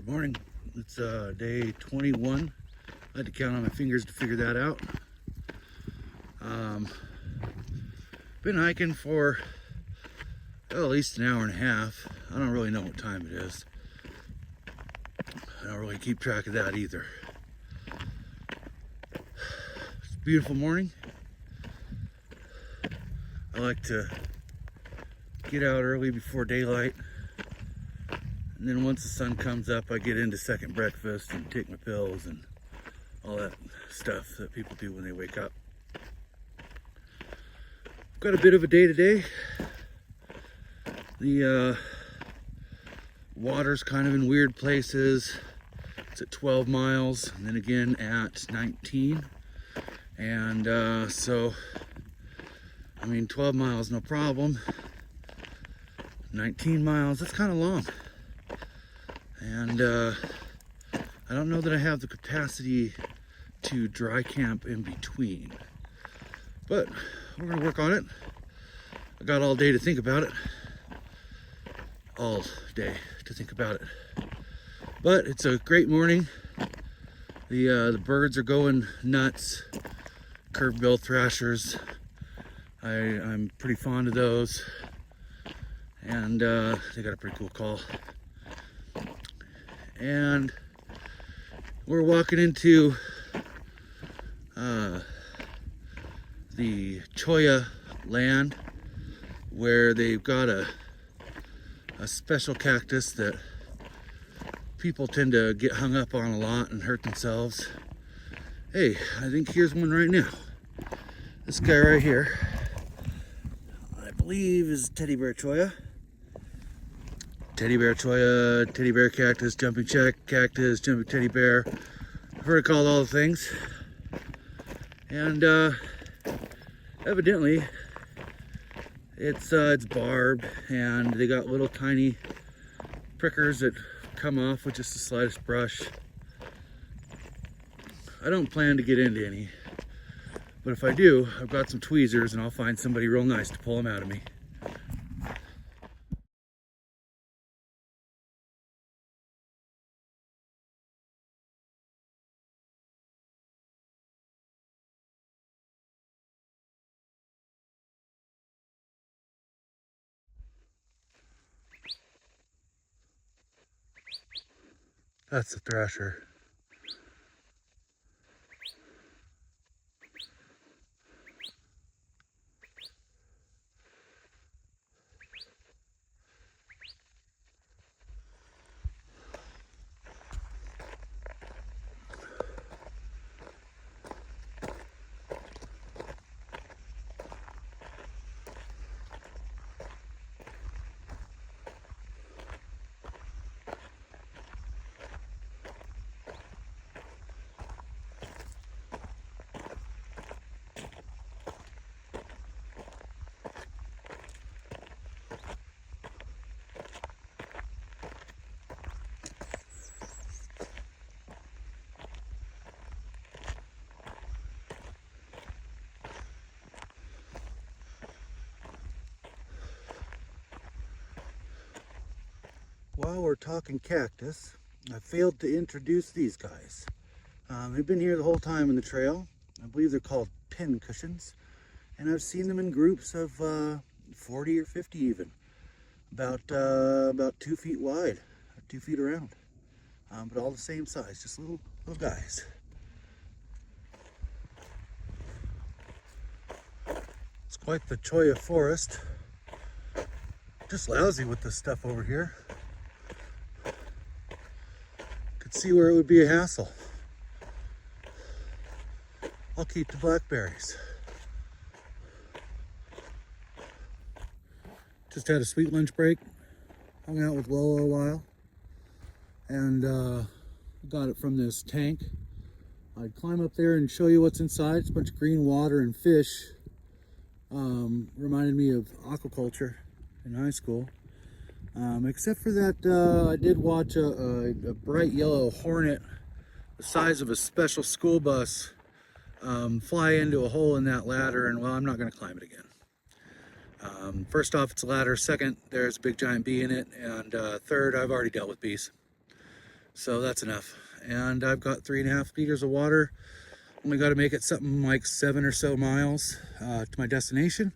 Morning. It's day 21. I had to count on my fingers to figure that out. Been hiking for at least an hour and a half. I don't really know what time it is. I don't really keep track of that either. It's a beautiful morning. I like to get out early before daylight. And then once the sun comes up, I get into second breakfast and take my pills and all that stuff that people do when they wake up. Got a bit of a day today. The water's kind of in weird places. It's at 12 miles and then again at 19. And so, I mean, 12 miles, no problem. 19 miles, that's kind of long. And I don't know that I have the capacity to dry camp in between, but we're gonna work on it. I got all day to think about it. All day to think about it. But it's a great morning. The birds are going nuts. Curve-bill thrashers. I'm pretty fond of those. And they got a pretty cool call. And we're walking into the Cholla land, where they've got a special cactus that people tend to get hung up on a lot and hurt themselves. Hey, I think here's one right now. This guy right here, I believe, is teddy bear Cholla. Teddy bear Cholla, teddy bear cactus, jumping cactus, jumping teddy bear. I've heard it called all the things. And evidently it's barbed, and they got little tiny prickers that come off with just the slightest brush. I don't plan to get into any, but if I do, I've got some tweezers and I'll find somebody real nice to pull them out of me. That's the thrasher. While we're talking cactus, I failed to introduce these guys. They've been here the whole time in the trail. I believe they're called pin cushions, and I've seen them in groups of 40 or 50 even, about 2 feet wide, 2 feet around, but all the same size, just little guys. It's quite the Cholla forest. Just lousy with this stuff over here. Could see where it would be a hassle. I'll keep the blackberries. Just had a sweet lunch break. Hung out with Lola a while. And got it from this tank. I'd climb up there and show you what's inside. It's a bunch of green water and fish. Reminded me of aquaculture in high school. Except for that, I did watch a bright yellow hornet the size of a special school bus fly into a hole in that ladder, and well, I'm not going to climb it again. First off, it's a ladder. Second, there's a big giant bee in it. And third, I've already dealt with bees. So that's enough. And I've got 3.5 liters of water. Only got to make it something like 7 or so miles to my destination.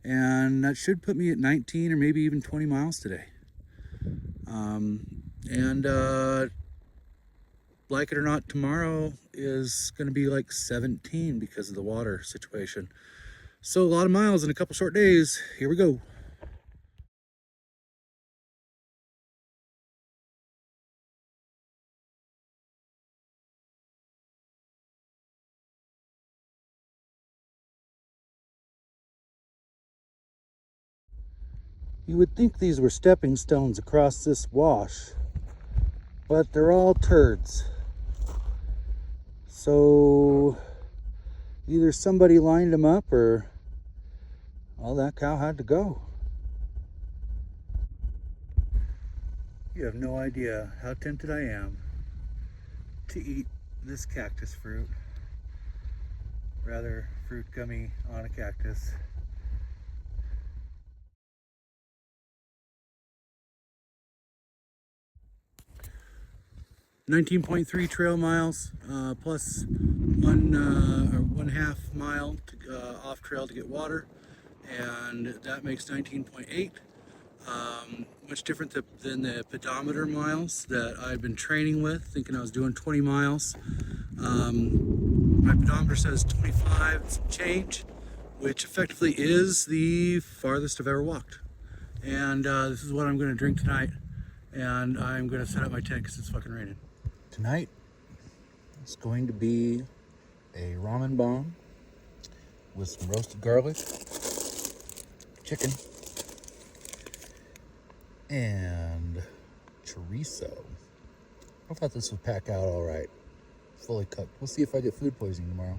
And that should put me at 19 or maybe even 20 miles today. Like it or not, tomorrow is going to be like 17 because of the water situation. So a lot of miles in a couple short days. Here we go. You would think these were stepping stones across this wash, but they're all turds. So either somebody lined them up or, well, that cow had to go. You have no idea how tempted I am to eat this cactus fruit. Rather, fruit gummy on a cactus. .3 trail miles plus 1.5 mile to, off trail to get water, and that makes 19.8. Much different than the pedometer miles that I've been training with, thinking I was doing 20 miles. My pedometer says 25 and some change, which effectively is the farthest I've ever walked. And this is what I'm going to drink tonight, and I'm going to set up my tent because it's fucking raining. Tonight, it's going to be a ramen bomb with some roasted garlic, chicken, and chorizo. I thought this would pack out all right, fully cooked. We'll see if I get food poisoning tomorrow.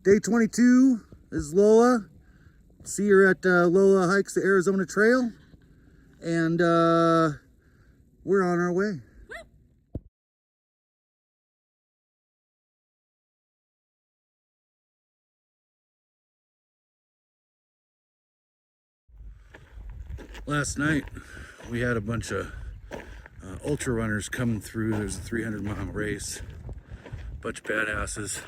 Day 22 is Lola. See her at Lola Hikes the Arizona Trail. And we're on our way. Last night, we had a bunch of ultra runners coming through. There's a 300-mile race. Bunch of badasses.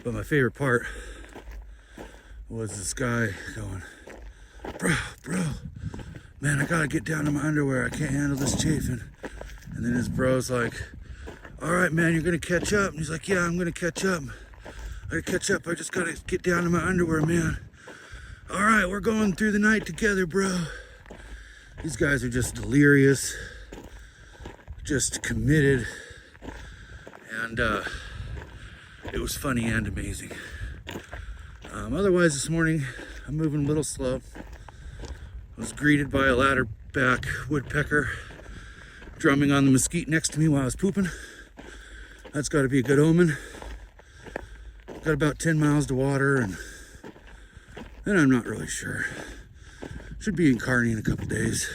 But my favorite part was this guy going, bro, man, I gotta get down to my underwear. I can't handle this chafing. And then his bro's like, all right, man, you're gonna catch up. And he's like, yeah, I'm gonna catch up. I gotta catch up. I just gotta get down to my underwear, man. All right, we're going through the night together, bro. These guys are just delirious, just committed, and it was funny and amazing. Otherwise, this morning, I'm moving a little slow. I was greeted by a ladderback woodpecker drumming on the mesquite next to me while I was pooping. That's got to be a good omen. Got about 10 miles to water, and then I'm not really sure. Should be in Kearney in a couple days.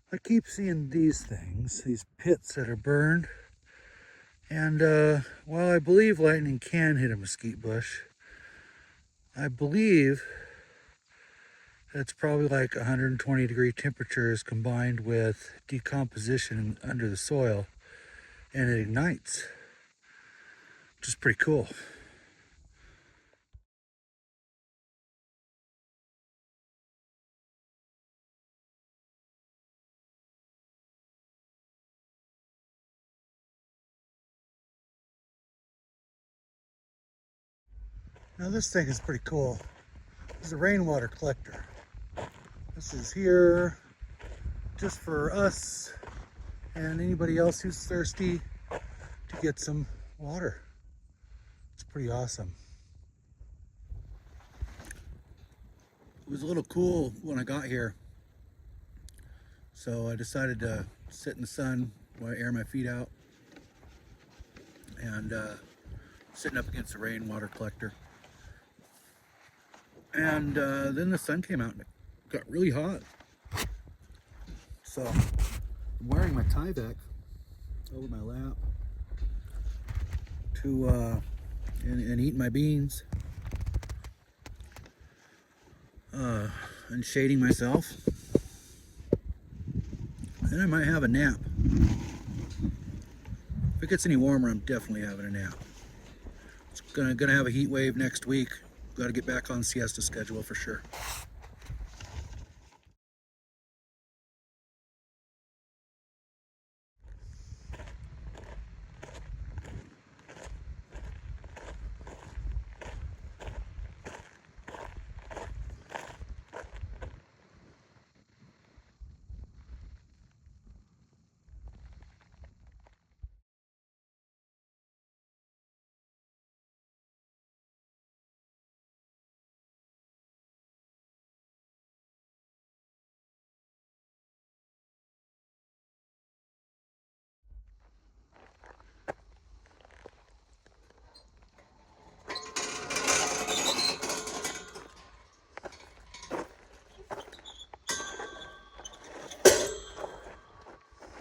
I keep seeing these things, these pits that are burned. And while I believe lightning can hit a mesquite bush, I believe that's probably like 120-degree temperatures combined with decomposition under the soil, and it ignites, which is pretty cool. Now this thing is pretty cool. This is a rainwater collector. This is here just for us and anybody else who's thirsty to get some water. It's pretty awesome. It was a little cool when I got here, so I decided to sit in the sun while I air my feet out, and sitting up against the rainwater collector. And then the sun came out and it got really hot. So I'm wearing my Tyvek over my lap to and eating my beans and shading myself. Then I might have a nap. If it gets any warmer, I'm definitely having a nap. It's gonna have a heat wave next week. Got to get back on siesta schedule for sure.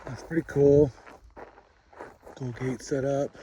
That's pretty cool. Cool gate set up.